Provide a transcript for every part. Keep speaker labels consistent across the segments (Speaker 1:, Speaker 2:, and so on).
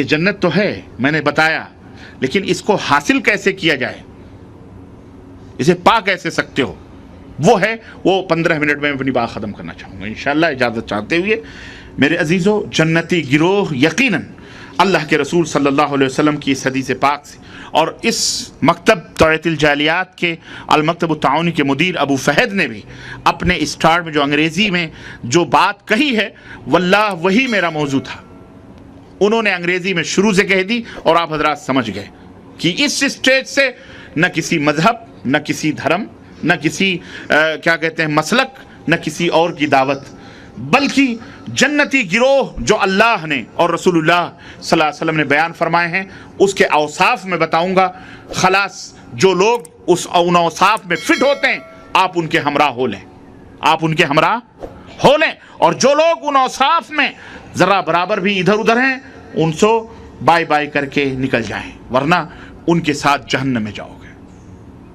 Speaker 1: یہ جنت تو ہے میں نے بتایا، لیکن اس کو حاصل کیسے کیا جائے، اسے پا کیسے سکتے ہو، وہ ہے، وہ 15 منٹ میں اپنی بات ختم کرنا چاہوں گا انشاءاللہ اجازت چاہتے ہوئے۔ میرے عزیزو، جنتی گروہ یقیناً اللہ کے رسول صلی اللہ علیہ وسلم کی اس حدیث پاک سے، اور اس مکتب توعیت الجالیات کے المکتب التعاونی کے مدیر ابو فہد نے بھی اپنے اسٹارٹ میں جو انگریزی میں جو بات کہی ہے، واللہ وہی میرا موضوع تھا، انہوں نے انگریزی میں شروع سے کہہ دی اور آپ حضرات سمجھ گئے کہ اس اسٹیج سے نہ کسی مذہب، نہ کسی دھرم، نہ کسی کیا کہتے ہیں مسلک، نہ کسی اور کی دعوت، بلکہ جنتی گروہ جو اللہ نے اور رسول اللہ صلی اللہ علیہ وسلم نے بیان فرمائے ہیں اس کے اوصاف میں بتاؤں گا۔ خلاص جو لوگ ان اوصاف میں فٹ ہوتے ہیں آپ ان کے ہمراہ ہو لیں، آپ ان کے ہمراہ ہو لیں، اور جو لوگ ان اوصاف میں ذرا برابر بھی ادھر ادھر ہیں ان سے بائی بائی کر کے نکل جائیں، ورنہ ان کے ساتھ جہنم میں جاؤ گے۔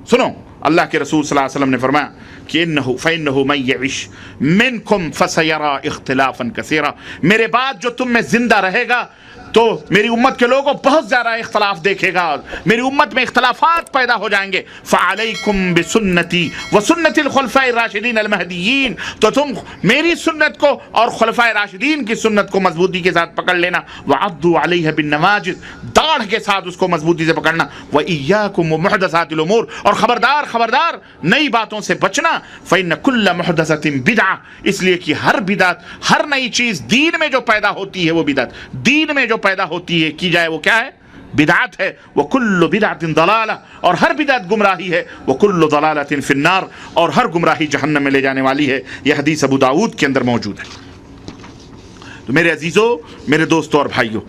Speaker 1: سنو، اللہ کے رسول صلی اللہ علیہ وسلم نے فرمایا کہ فَإِنَّهُ مَن يَعِشْ مِنْكُمْ فَسَيَرَى اخْتِلَافًا كَثِيرًا، میرے بعد جو تم میں زندہ رہے گا تو میری امت کے لوگوں بہت زیادہ اختلاف دیکھے گا، میری امت میں اختلافات پیدا ہو جائیں گے۔ فَعَلَيْكُمْ بِسُنَّتِي وَسُنَّتِ الْخُلَفَاءِ الرَّاشِدِينَ الْمَهْدِيِّينَ، تو تم میری سنت کو اور خلفائے راشدین کی سنت کو مضبوطی کے ساتھ پکڑ لینا، وَعَضُّوا عَلَيْهَا بِالنَّوَاجِذ، داڑھ کے ساتھ اس کو مضبوطی سے پکڑنا، وَإِيَّاكُمْ وَمُحْدَثَاتِ الْأُمُورِ، اور خبردار خبردار نئی باتوں سے بچنا، فَإِنَّ كُلَّ مُحْدَثَةٍ بِدْعَةٍ، اس لیے کہ ہر بدعت، ہر نئی چیز دین میں جو پیدا ہوتی ہے وہ بدعت، دین میں جو پیدا ہوتی ہے کی جائے وہ کیا ہے؟ بدعت ہے۔ وَكُلُّ بِدْعَةٍ ضَلَالَةٍ، اور ہر بدعت گمراہی ہے، وَكُلُّ ضَلَالَةٍ فِي النَّارِ، اور ہر گمراہی جہنم میں لے جانے والی ہے۔ یہ حدیث ابو داؤد کے اندر موجود ہے۔ تو میرے عزیزو، میرے دوستو اور بھائیو،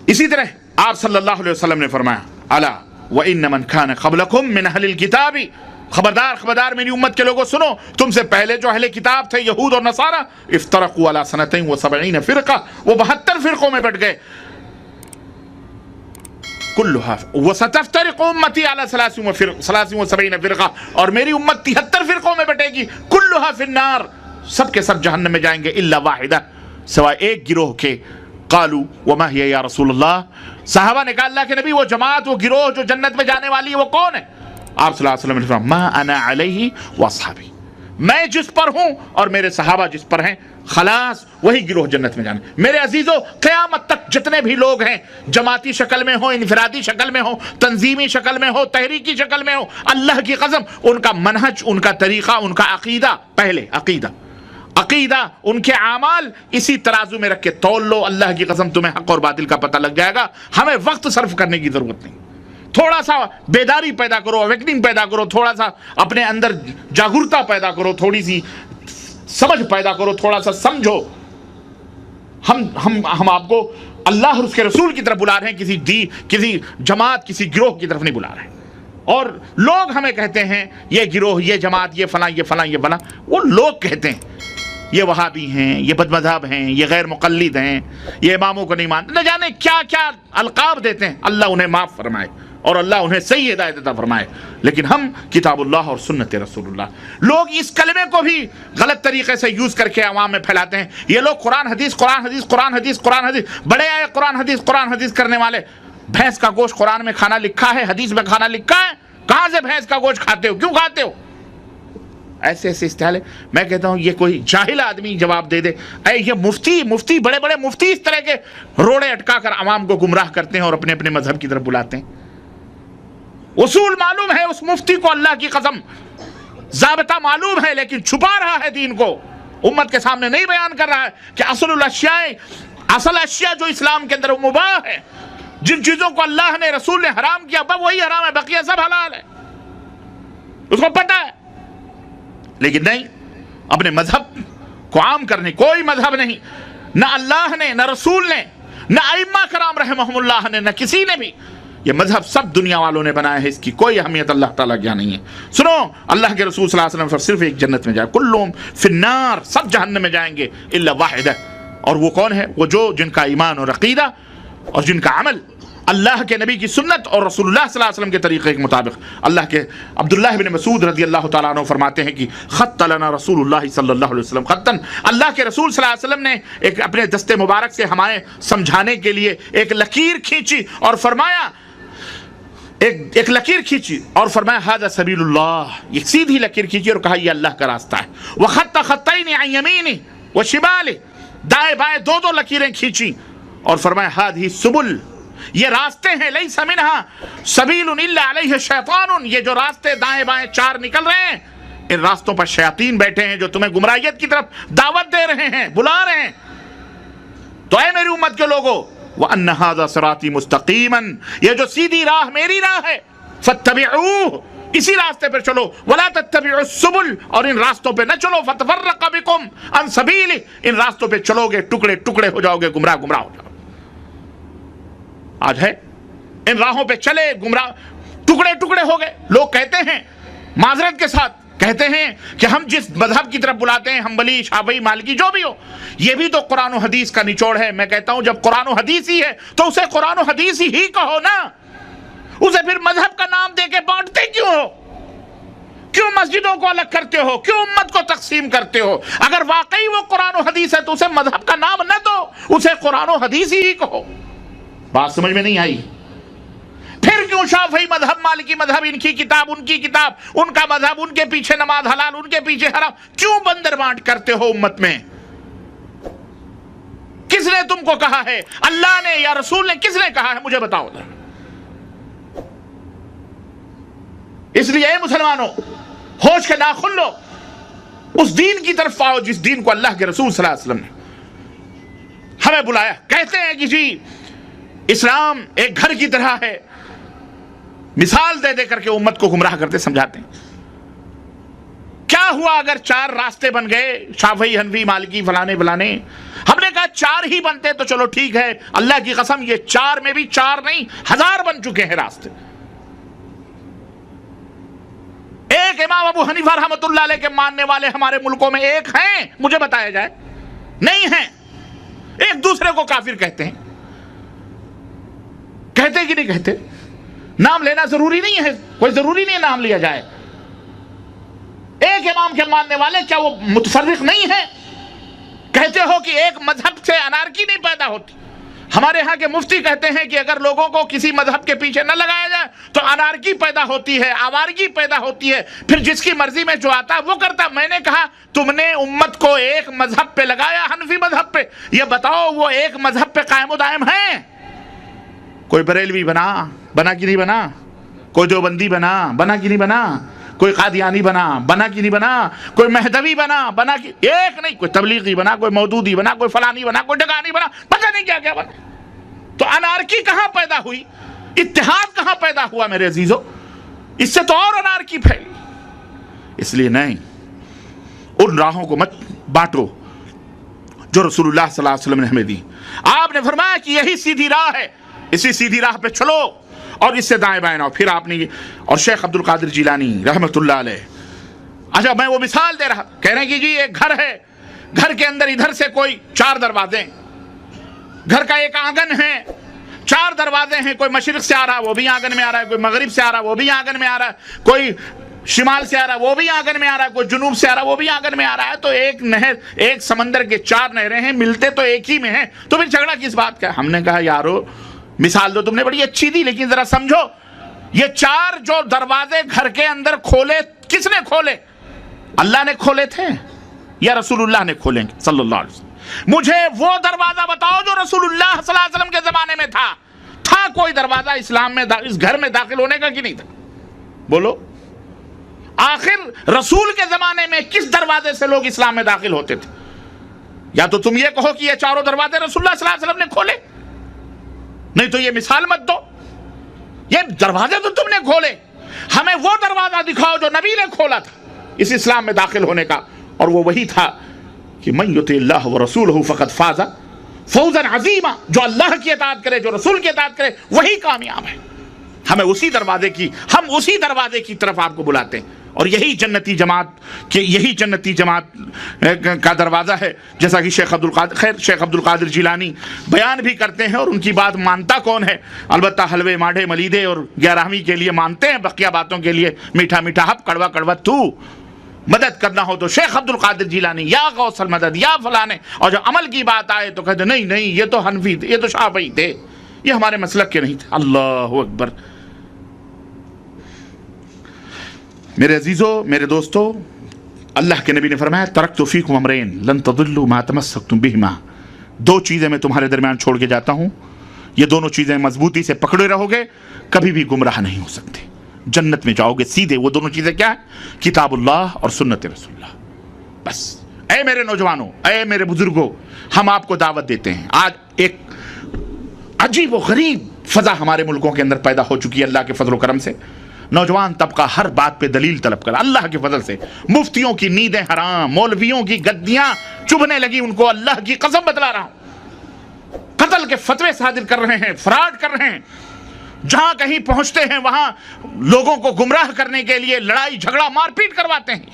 Speaker 1: اسی طرح آپ صلی اللہ علیہ وسلم نے فرمایا، الا وَإِنَّ مَنْ كَانَ قَبْلَكُم مِّنْ أَهْلِ الْكِتَابِ، خبردار خبردار میری امت کے لوگوں سنو، تم سے پہلے جو اہل کتاب تھے یہود اور نصارہ، افترقوا علی 72 فرقہ، وہ 72 فرقوں میں بٹ گئے، كلها وستفترق امتی علی 73 فرقہ، اور میری امت 73 فرقوں میں بٹے گی، كلها في النار، سب کے سب جہنم میں جائیں گے، الا واحدہ، سوائے ایک گروہ کے۔ قالوا وما هي یا رسول اللہ، صحابہ نے کہا اللہ کے نبی وہ جماعت، وہ گروہ جو جنت میں جانے والی ہے وہ کون ہے؟ آپ صلی اللہ علیہ وسلم نے فرمایا ما انا علیہ واصحابی، میں جس پر ہوں اور میرے صحابہ جس پر ہیں، خلاص وہی گروہ جنت میں جانے۔ میرے عزیزو، قیامت تک جتنے بھی لوگ ہیں، جماعتی شکل میں ہو، انفرادی شکل میں ہو، تنظیمی شکل میں ہو، تحریکی شکل میں ہو، اللہ کی قسم ان کا منہج، ان کا طریقہ، ان کا عقیدہ، پہلے عقیدہ ان کے اعمال اسی ترازو میں رکھ کے تول لو، اللہ کی قسم تمہیں حق اور باطل کا پتہ لگ جائے گا۔ ہمیں وقت صرف کرنے کی ضرورت نہیں، تھوڑا سا بیداری پیدا کرو، اویکننگ پیدا کرو، تھوڑا سا اپنے اندر جاگرتا پیدا کرو، تھوڑی سی سمجھ پیدا کرو، تھوڑا سا سمجھو۔ ہم آپ کو اللہ اور اس کے رسول کی طرف بلا رہے ہیں، کسی جماعت، کسی گروہ کی طرف نہیں بلا رہے ہیں۔ اور لوگ ہمیں کہتے ہیں یہ گروہ، یہ جماعت، یہ فلاں، یہ فلاں، یہ فلاں، وہ لوگ کہتے ہیں یہ وہابی ہیں، یہ بد مذہب ہیں، یہ غیر مقلد ہیں، یہ اماموں کو نہیں مانتے، نہ جانے کیا کیا القاب دیتے ہیں۔ اللہ انہیں معاف فرمائے اور اللہ انہیں صحیح ہدایت عطا فرمائے، لیکن ہم کتاب اللہ اور سنت رسول اللہ، لوگ اس کلمے کو بھی غلط طریقے سے یوز کر کے عوام میں پھیلاتے ہیں۔ یہ لوگ قرآن حدیث، قرآن حدیث، قرآن حدیث، قرآن حدیث، بڑے آئے قرآن حدیث کرنے والے، بھینس کا گوشت قرآن میں کھانا لکھا ہے، حدیث میں کھانا لکھا ہے، کہاں سے بھینس کا گوشت کھاتے ہو، کیوں کھاتے ہو؟ ایسے استحال ہے۔ میں کہتا ہوں یہ کوئی جاہل آدمی جواب دے دے، اے یہ مفتی بڑے بڑے مفتی اس طرح کے روڑے اٹکا کر عوام کو گمراہ کرتے ہیں اور اپنے اپنے مذہب کی طرف بلاتے ہیں۔ اصول معلوم ہے اس مفتی کو، اللہ کی قسم ضابطہ معلوم ہے، لیکن چھپا رہا ہے دین کو، امت کے سامنے نہیں بیان کر رہا ہے کہ اصل اشیاء جو اسلام کے اندر مباح ہے، جن چیزوں کو اللہ نے رسول نے حرام کیا وہی حرام ہے، بقیہ سب حلال ہے، اس کو پتہ ہے، لیکن نہیں، اپنے مذہب کو عام کرنے، کوئی مذہب نہیں، نہ اللہ نے، نہ رسول نے، نہ ائمہ کرام رحمہم اللہ نے، نہ کسی نے بھی، یہ مذہب سب دنیا والوں نے بنایا ہے، اس کی کوئی اہمیت اللہ تعالیٰ کیا نہیں ہے۔ سنو، اللہ کے رسول صلی اللہ علیہ وسلم صرف ایک جنت میں جائے، کلہم فی النار، سب جہنم میں جائیں گے الا واحدہ، اور وہ کون ہے؟ وہ جن کا ایمان اور عقیدہ اور جن کا عمل اللہ کے نبی کی سنت اور رسول اللہ صلی اللہ علیہ وسلم کے طریقے کے مطابق. اللہ کے عبداللہ بن مسعود رضی اللہ تعالیٰ عنہ فرماتے ہیں کہ خط لنا رسول اللہ صلی اللہ علیہ وسلم خطاً، اللہ کے رسول صلی اللہ علیہ وسلم نے ایک اپنے دست مبارک سے ہمیں سمجھانے کے لیے ایک لکیر کھینچی اور فرمایا ایک لکیر کھینچی اور فرمایا ھذا سبیل اللہ، یہ سیدھی لکیر کھینچی اور کہا یہ اللہ کا راستہ ہے. وخط خطین عن یمینہ وشمالہ، دائیں بائیں دو لکیریں کھینچی اور فرمایا ھذہ سبل، یہ راستے ہیں، لیس منہا سبیل الا علیہ شیطان، یہ جو راستے دائیں بائیں چار نکل رہے ہیں ان راستوں پر شیاطین بیٹھے ہیں جو تمہیں گمراہیت کی طرف دعوت دے رہے ہیں، بلا رہے ہیں. تو اے میری امت کے لوگوں، وَأَنَّ هَذَا صِرَاطِي مُسْتَقِيمًا، یہ جو سیدھی راہ میری راہ ہے، فَاتَّبِعُوهُ، اسی راستے پر چلو، وَلَا تَتَّبِعُوا السُّبُلَ، اور ان راستوں پہ نہ چلو، فَتَفَرَّقَ بِكُمْ عَنْ سَبِيلِهِ، ان راستوں پہ چلو گے ٹکڑے ٹکڑے ہو جاؤ گے، گمراہ ہو جاؤ. آج ہے ان راہوں پہ چلے گمراہ ٹکڑے ٹکڑے ہو گئے. لوگ کہتے ہیں معذرت کے ساتھ کہتے ہیں کہ ہم جس مذہب کی طرف بلاتے ہیں، حنبلی، شافعی، مالکی، جو بھی ہو، یہ بھی تو قرآن و حدیث کا نچوڑ ہے. میں کہتا ہوں جب قرآن و حدیث ہی ہے تو اسے قرآن و حدیث ہی کہو نا، اسے پھر مذہب کا نام دے کے بانٹتے کیوں ہو؟ کیوں مسجدوں کو الگ کرتے ہو؟ کیوں امت کو تقسیم کرتے ہو؟ اگر واقعی وہ قرآن و حدیث ہے تو اسے مذہب کا نام نہ دو، اسے قرآن و حدیث ہی کہو. بات سمجھ میں نہیں آئی؟ پھر کیوں شافعی مذہب، مالکی مذہب، ان کی کتاب، ان کی کتاب، ان کا مذہب، ان کے پیچھے نماز حلال، ان کے پیچھے حرام، کیوں بندر بانٹ کرتے ہو امت میں؟ کس نے تم کو کہا ہے؟ اللہ نے یا رسول نے کس نے کہا ہے؟ مجھے بتاؤ. اس لیے اے مسلمانوں، ہوش کے ناخن لو، اس دین کی طرف آؤ جس دین کو اللہ کے رسول صلی اللہ علیہ وسلم نے ہمیں بلایا. کہتے ہیں کہ جی اسلام ایک گھر کی طرح ہے، مثال دے دے کر کے امت کو گمراہ کرتے سمجھاتے ہیں. کیا ہوا اگر چار راستے بن گئے، شافعی، حنفی، مالکی، فلانے فلانے؟ ہم نے کہا چار ہی بنتے تو چلو ٹھیک ہے، اللہ کی قسم یہ چار میں بھی چار نہیں، 1000 بن چکے ہیں راستے. ایک امام ابو حنیفہ رحمۃ اللہ علیہ کے ماننے والے ہمارے ملکوں میں ایک ہیں، مجھے بتایا جائے. نہیں ہیں. ایک دوسرے کو کافر کہتے ہیں. کہتے کہ نہیں کہتے؟ نام لینا ضروری نہیں ہے، کوئی ضروری نہیں ہے نام لیا جائے. ایک امام کے ماننے والے کیا وہ متفرق نہیں ہیں؟ کہتے ہو کہ ایک مذہب سے انارکی نہیں پیدا ہوتی. ہمارے ہاں کے مفتی کہتے ہیں کہ اگر لوگوں کو کسی مذہب کے پیچھے نہ لگایا جائے تو انارکی پیدا ہوتی ہے، آوارگی پیدا ہوتی ہے، پھر جس کی مرضی میں جو آتا ہے وہ کرتا. میں نے کہا تم نے امت کو ایک مذہب پہ لگایا، حنفی مذہب پہ. یہ بتاؤ وہ ایک مذہب پہ قائم و دائم ہیں؟ کوئی بریلوی بنا کی نہیں بنا؟ کوئی دیوبندی بنا کی نہیں بنا؟ کوئی قادیانی بنا کی نہیں بنا؟ کوئی مہدوی بنا کی ایک نہیں. کوئی تبلیغی بنا، کوئی مودودی بنا، کوئی فلانی بنا، کوئی ڈگانی بنا، پتہ نہیں کیا کیا بنا. تو انارکی کہاں پیدا ہوئی؟ اتحاد کہاں پیدا ہوا میرے عزیزو؟ اس سے تو اور انارکی پھیلی. اس لیے نہیں، ان راہوں کو مت بانٹو جو رسول اللہ صلی اللہ علیہ وسلم نے ہمیں دی. آپ نے فرمایا کہ یہی سیدھی راہ ہے، اسی سیدھی راہ پہ چلو اور اس سے دائیں بائیں نہ. پھر آپ نے اور شیخ عبد القادر جیلانی رحمت اللہ علیہ، اچھا میں وہ مثال دے رہا، کہہ رہے ہیں کہ جی ایک گھر ہے، گھر کے اندر ادھر سے کوئی 4 دروازے، گھر کا ایک آنگن ہے، 4 دروازے ہیں. کوئی مشرق سے آ رہا وہ بھی آنگن میں آ رہا ہے، کوئی مغرب سے آ رہا وہ بھی آنگن میں آ رہا ہے، کوئی شمال سے آ رہا وہ بھی آنگن میں آ رہا ہے، کوئی جنوب سے آ رہا وہ بھی آنگن میں آ رہا ہے. تو ایک نہر، ایک سمندر کے 4 نہریں ہیں، ملتے تو ایک ہی میں ہیں، تو پھر جھگڑا کس بات کا؟ ہم نے کہا یارو مثال تو تم نے بڑی اچھی دی، لیکن ذرا سمجھو یہ 4 جو دروازے گھر کے اندر کھولے، کس نے کھولے؟ اللہ نے کھولے تھے یا رسول اللہ نے کھولیں گے صلی اللہ علیہ وسلم؟ مجھے وہ دروازہ بتاؤ جو رسول اللہ صلی اللہ علیہ وسلم کے زمانے میں تھا کوئی دروازہ اسلام میں اس گھر میں داخل ہونے کا کہ نہیں تھا؟ بولو. آخر رسول کے زمانے میں کس دروازے سے لوگ اسلام میں داخل ہوتے تھے؟ یا تو تم یہ کہو کہ یہ 4 دروازے رسول اللہ صلی اللہ علیہ وسلم نے کھولے، نہیں تو یہ مثال مت دو. یہ دروازے تو تم نے کھولے، ہمیں وہ دروازہ دکھاؤ جو نبی نے کھولا تھا اس اسلام میں داخل ہونے کا. اور وہ وہی تھا کہ من یطع اللہ ورسولہ فقد فاز فوزا عظیما، جو اللہ کی اطاعت کرے، جو رسول کی اطاعت کرے وہی کامیاب ہے. ہم اسی دروازے کی طرف آپ کو بلاتے ہیں. اور یہی جنتی جماعت کا دروازہ ہے. جیسا کہ شیخ عبد القادر جیلانی بیان بھی کرتے ہیں، اور ان کی بات مانتا کون ہے؟ البتہ حلوے ماڑھے ملیدے اور 11ویں کے لیے مانتے ہیں، بقیہ باتوں کے لیے میٹھا میٹھا ہپ کڑوا کڑوا تو. مدد کرنا ہو تو شیخ عبد القادر جیلانی یا غوث المدد یا فلانے، اور جو عمل کی بات آئے تو کہتے نہیں یہ تو حنفی تھے، یہ تو شافعی تھے، یہ ہمارے مسلک کے نہیں تھے. اللہ اکبر. میرے عزیزو، میرے دوستو، اللہ کے نبی نے فرمایا ترکت فیکم امرین لن تضلوا ما تمسکتم بہما. 2 چیزیں میں تمہارے درمیان چھوڑ کے جاتا ہوں، یہ دونوں چیزیں مضبوطی سے پکڑے رہو گے، کبھی بھی گمراہ نہیں ہو سکتے، جنت میں جاؤ گے سیدھے. وہ دونوں چیزیں کیا ہیں؟ کتاب اللہ اور سنت رسول اللہ. بس اے میرے نوجوانوں، اے میرے بزرگوں، ہم آپ کو دعوت دیتے ہیں. آج ایک عجیب و غریب فضا ہمارے ملکوں کے اندر پیدا ہو چکی ہے اللہ کے فضل و کرم سے. نوجوان طبقہ ہر بات پہ دلیل طلب کر، اللہ کے فضل سے مفتیوں کی نیندیں حرام، مولویوں کی گدیاں چبھنے لگی ان کو، اللہ کی قسم بتلا رہا ہوں. قتل کے فتوے صادر کر رہے ہیں، فراڈ کر رہے ہیں، جہاں کہیں پہنچتے ہیں وہاں لوگوں کو گمراہ کرنے کے لیے لڑائی جھگڑا مار پیٹ کرواتے ہیں.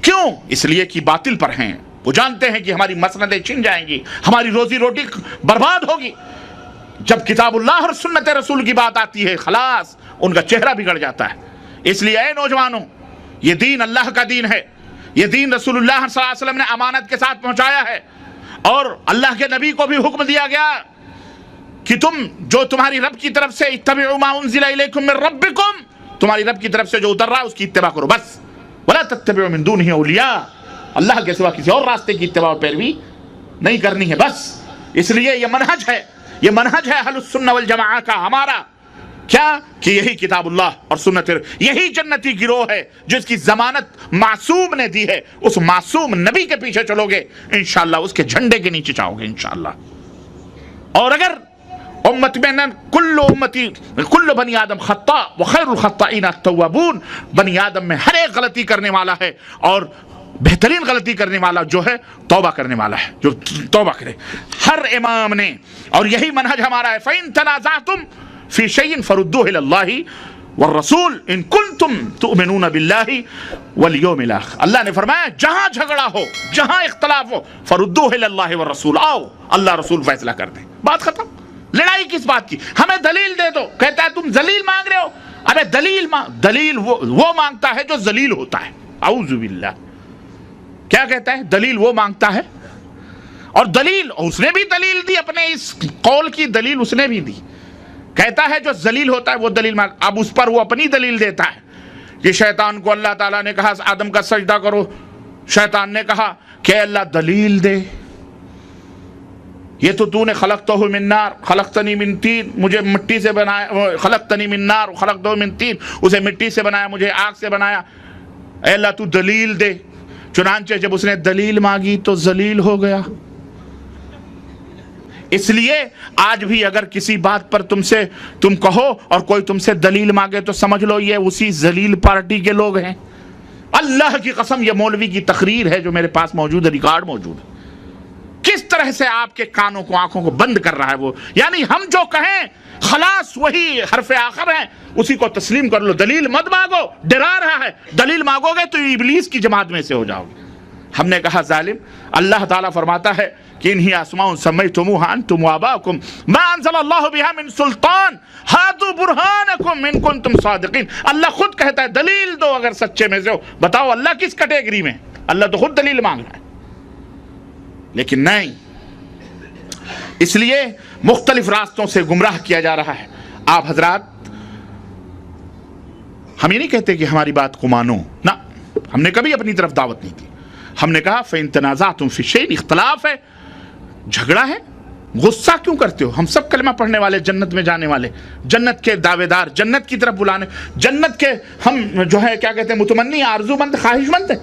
Speaker 1: کیوں؟ اس لیے کہ باطل پر ہیں. وہ جانتے ہیں کہ ہماری مسندیں چھن جائیں گی، ہماری روزی روٹی برباد ہوگی. جب کتاب اللہ اور سنت رسول کی بات آتی ہے خلاص ان کا چہرہ بگڑ جاتا ہے. اس لیے اے نوجوانوں، یہ دین اللہ کا دین ہے، یہ دین رسول اللہ صلی اللہ علیہ وسلم نے امانت کے ساتھ پہنچایا ہے، اور اللہ کے نبی کو بھی حکم دیا گیا کہ تم جو تمہاری رب کی طرف سے اتبعوا ما انزل الیکم من ربکم، تمہاری رب کی طرف سے جو اتر رہا ہے اس کی اتباع کرو بس. ولا تتبعوا من دونہ اولیاء، اللہ کے سوا کسی اور راستے کی اتباع و پیروی نہیں کرنی ہے بس. اس لیے یہ منہج ہے، یہ منہج ہے اہل السنہ والجماعہ کا ہمارا. کیا کہ یہی کتاب اللہ اور سنت، یہی جنتی گروہ ہے جس کی ضمانت معصوم نے دی ہے. اس معصوم نبی کے پیچھے چلو گے انشاءاللہ، اس کے جھنڈے کے نیچے جاؤ گے انشاءاللہ. اور اگر امت میں کل بنی آدم خطاء وخیر الخطائین التوابون، بنی آدم میں ہر ایک غلطی کرنے والا ہے، اور بہترین غلطی کرنے والا جو ہے توبہ کرنے والا ہے، جو توبہ کرے. ہر امام نے، اور یہی منہج ہمارا ہے، فَإِن تَنَازَعْتُمْ فِي شَيْءٍ فَرُدُّوهُ إِلَى اللَّهِ وَالرَّسُولِ إِن كُنتُمْ تُؤْمِنُونَ بِاللَّهِ وَالْيَوْمِ الْآخِرِ. اللہ نے فرمایا جہاں جھگڑا ہو، جہاں اختلاف ہو، فَرُدُّوهُ إِلَى اللَّهِ وَالرَّسُولِ، آؤ اللہ رسول فیصلہ کر دیں، بات ختم. لڑائی کس بات کی؟ ہمیں دلیل دے دو. کہتا ہے تم ذلیل مانگ رہے ہو. ابے دلیل وہ مانگتا ہے جو ذلیل ہوتا ہے. اعوذ باللہ. کیا کہتا ہے؟ دلیل وہ مانگتا ہے، اور دلیل اس نے بھی دلیل دی، اپنے اس قول کی دلیل اس نے بھی دی. کہتا ہے جو ذلیل ہوتا ہے وہ دلیل مانگ. اب اس پر وہ اپنی دلیل دیتا ہے کہ شیطان کو اللہ تعالیٰ نے کہا آدم کا سجدہ کرو. شیطان نے کہا کہ اللہ دلیل دے، یہ تو نے خلقتہ من نار خلقتنی من طین، مجھے مٹی سے بنایا، خلقتنی من نار خلقتہ من طین، اسے مٹی سے بنایا مجھے آگ سے بنایا، اے اللہ تو دلیل دے. چنانچہ جب اس نے دلیل مانگی تو ذلیل ہو گیا. اس لیے آج بھی اگر کسی بات پر تم کہو اور کوئی تم سے دلیل مانگے تو سمجھ لو یہ اسی ذلیل پارٹی کے لوگ ہیں. اللہ کی قسم یہ مولوی کی تقریر ہے جو میرے پاس موجود ہے، ریکارڈ موجود ہے، کس طرح سے آپ کے کانوں کو آنکھوں کو بند کر رہا ہے وہ. یعنی ہم جو کہیں خلاص وہی حرف آخر ہے، اسی کو تسلیم کر لو. دلیل مت مانگو، ڈرا رہا ہے. دلیل مانگو گے تو ابلیس کی جماعت میں سے ہو جاؤ گے. ہم نے کہا ظالم. اللہ تعالیٰ فرماتا ہے کہ انہی اسماء سمیتموها انتم وآباؤکم ما انزل اللہ بها من سلطان ہاتوا برہانکم ان کنتم صادقین. اللہ خود کہتا ہے دلیل دو اگر سچے میں سے ہو. بتاؤ اللہ کس کیٹیگری میں؟ اللہ تو خود دلیل مانگ رہا ہے، لیکن نہیں. اس لیے مختلف راستوں سے گمراہ کیا جا رہا ہے. آپ حضرات، ہم یہ نہیں کہتے کہ ہماری بات کو مانو، نہ، ہم نے کبھی اپنی طرف دعوت نہیں کی. ہم نے کہا فَإِن تَنَازَعْتُمْ فِي شَيْءٍ، اختلاف ہے، جھگڑا ہے، غصہ کیوں کرتے ہو؟ ہم سب کلمہ پڑھنے والے، جنت میں جانے والے، جنت کے دعوے دار، جنت کی طرف بلانے، جنت کے ہم جو ہے کیا کہتے ہیں متمنی، آرزو مند، خواہش مند ہیں.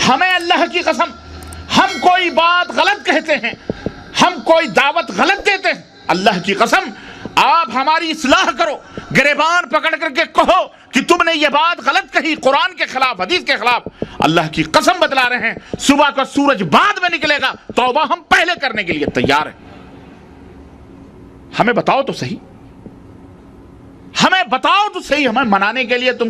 Speaker 1: ہمیں اللہ کی قسم ہم کوئی بات غلط کہتے ہیں، ہم کوئی دعوت غلط دیتے ہیں، اللہ کی قسم آپ ہماری اصلاح کرو، گریبان پکڑ کر کے کہو کہ تم نے یہ بات غلط کہی، قرآن کے خلاف، حدیث کے خلاف. اللہ کی قسم بتلا رہے ہیں صبح کا سورج بعد میں نکلے گا، توبہ ہم پہلے کرنے کے لیے تیار ہیں. ہمیں بتاؤ تو صحیح، ہمیں بتاؤ تو صحیح. ہمیں منانے کے لیے تم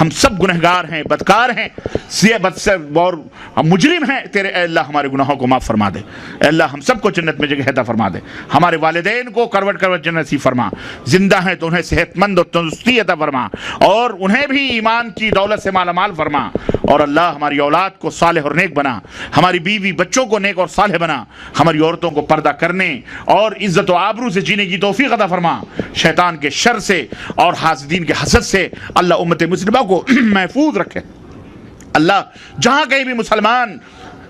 Speaker 1: ہم سب گنہگار ہیں، بدکار ہیں، اور مجرم ہیں، تیرے اے اللہ ہمارے گناہوں کو معاف فرما دے، اے اللہ ہم سب کو جنت میں جگہ عطا فرما دے، ہمارے والدین کو کروٹ کروٹ جنت نصیب فرما، زندہ ہیں تو انہیں صحت مند اور تندرستی عطا فرما، اور انہیں بھی ایمان کی دولت سے مالا مال فرما، اور اللہ ہماری اولاد کو صالح اور نیک بنا، ہماری بیوی بچوں کو نیک اور صالح بنا، ہماری عورتوں کو پردہ کرنے اور عزت و آبرو سے جینے کی توفیق عطا فرما، شیطان کے شر سے اور حاسدین کے حسد سے اللہ امت مسلمہ کو محفوظ رکھے۔ اللہ جہاں کہیں بھی مسلمان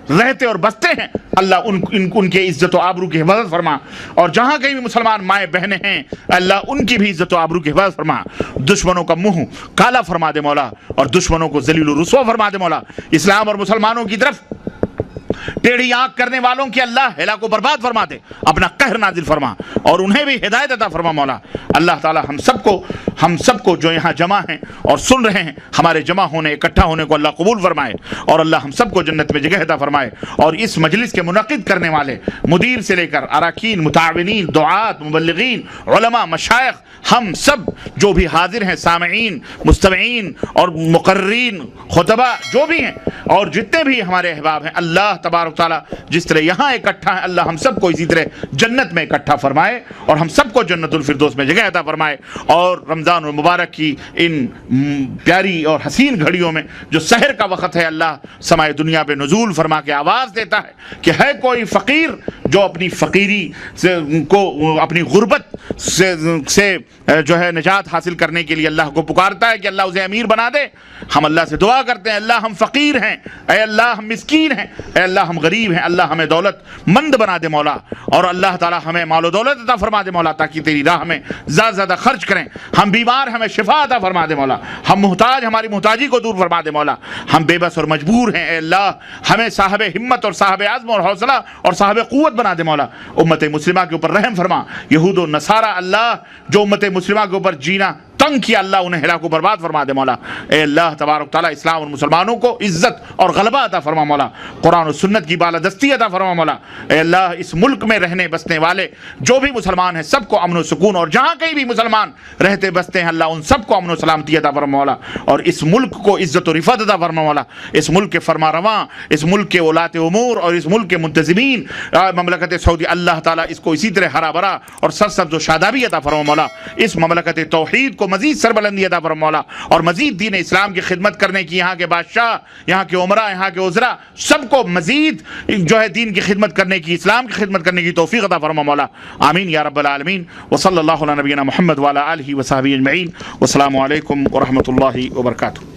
Speaker 1: رہتے اور بستے ہیں اللہ ان کے عزت و آبرو کی حفاظت فرما، اور جہاں کہیں بھی مسلمان مائیں بہنیں ہیں اللہ ان کی بھی عزت و آبرو کی حفاظت فرما، دشمنوں کا منہ کالا فرما دے مولا، اور دشمنوں کو ذلیل و رسوا فرما دے مولا، اسلام اور مسلمانوں کی طرف ٹیڑھی آنکھ کرنے والوں کی اللہ ہلاک و برباد فرما دے، اپنا قہر نازل فرما، اور انہیں بھی ہدایت عطا فرما مولا۔ اللہ تعالی ہم سب کو جو یہاں جمع ہیں اور سن رہے ہیں، ہمارے جمع ہونے اکٹھا ہونے کو اللہ قبول فرمائے، اور اللہ ہم سب کو جنت میں جگہ عطا فرمائے، اور اس مجلس کے منعقد کرنے والے مدیر سے لے کر اراکین، متعاونین، دعات، مبلغین، علماء، مشائخ، ہم سب جو بھی حاضر ہیں، سامعین، مستمعین اور مقررین، خطبہ جو بھی ہیں، اور جتنے بھی ہمارے احباب ہیں، اللہ تبارک تعالیٰ جس طرح یہاں اکٹھا ہے اللہ ہم سب کو اسی طرح جنت میں اکٹھا فرمائے، اور ہم سب کو جنت الفردوس میں جگہ عطا فرمائے، اور رمضان المبارک کی ان پیاری اور حسین گھڑیوں میں جو سحر کا وقت ہے اللہ سمائے دنیا پہ نزول فرما کے آواز دیتا ہے کہ ہے کوئی فقیر جو اپنی فقیری کو، اپنی غربت سے جو ہے نجات حاصل کرنے کے لیے اللہ کو پکارتا ہے کہ اللہ اسے امیر بنا دے، ہم اللہ سے دعا کرتے ہیں اللہ ہم فقیر ہیں، اے اللہ ہم مسکین ہیں، اے اللہ ہم غریب ہیں، اللہ ہمیں دولت مند بنا دے مولا، اور اللہ تعالی ہمیں مال و دولت عطا فرما دے مولا تاکہ تیری راہ میں زیادہ زیادہ خرچ کریں، ہم بیمار ہمیں شفا عطا فرما دے مولا، ہم محتاج ہماری محتاجی کو دور فرما دے مولا، ہم بے بس اور مجبور ہیں، اے اللہ ہمیں صاحب ہمت اور صاحب عزم اور حوصلہ اور صاحب قوت بنا دے مولا، امت مسلمہ کے اوپر رحم فرما، یہود و نصارہ اللہ جو امت مسلمہ کے اوپر جینا تنگ کیا اللہ انہیں ہلاک و برباد فرما دے مولا، اے اللہ تبارک تعالیٰ اسلام اور مسلمانوں کو عزت اور غلبہ عطا فرما مولا، قرآن و سنت کی بالادستی عطا فرما مولا، اے اللہ اس ملک میں رہنے بسنے والے جو بھی مسلمان ہیں سب کو امن و سکون، اور جہاں کہیں بھی مسلمان رہتے بستے ہیں اللہ ان سب کو امن و سلامتی عطا فرما مولا، اور اس ملک کو عزت و رفعت عطا فرما مولا، اس ملک کے فرما رواں، اس ملک کے ولاۃ امور اور اس ملک کے منتظمین مملکت سعودی اللہ تعالیٰ اس کو اسی طرح ہرا بھرا اور سرسبز و شادابی عطا فرما مولا، اس مملکت توحید کو مزید سربلندی عطا فرما مولا، اور مزید دین اسلام کی خدمت کرنے کی یہاں کے بادشاہ، یہاں کے عمرہ، یہاں کے وزراء سب کو مزید جو ہے دین کی خدمت کرنے کی، اسلام کی خدمت کرنے کی توفیق عطا فرما مولا، آمین یا رب العالمین، وصلی اللہ علی نبینا محمد وعلی آلہ وصحبہ اجمعین، والسلام علیکم ورحمۃ اللہ وبرکاتہ۔